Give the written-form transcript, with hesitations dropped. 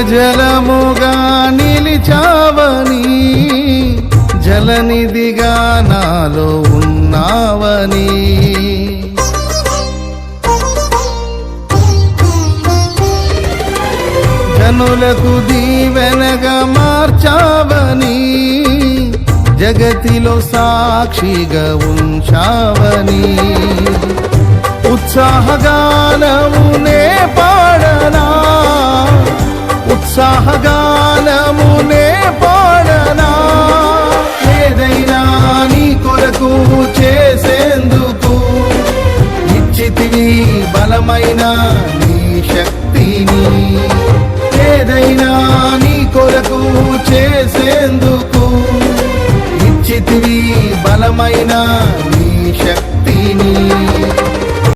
జీవజలముగా నిలిచావని, జలనిధిగా నాలో ఉన్నావని, జనులకు దీవెనగా మార్చావని, జగతిలో సాక్షిగా ఉంచావని, ఉత్సాహగానమునే పాడనా, ఉత్సాహగానమునే పాడనా, ఏదైనా నీ కొరకు చేసేందుకు ఇచ్చితివి బలమైన నీ శక్తిని, ఏదైనా నీ కొరకు చేసేందుకు ఇచ్చితివి బలమైన నీ శక్తిని.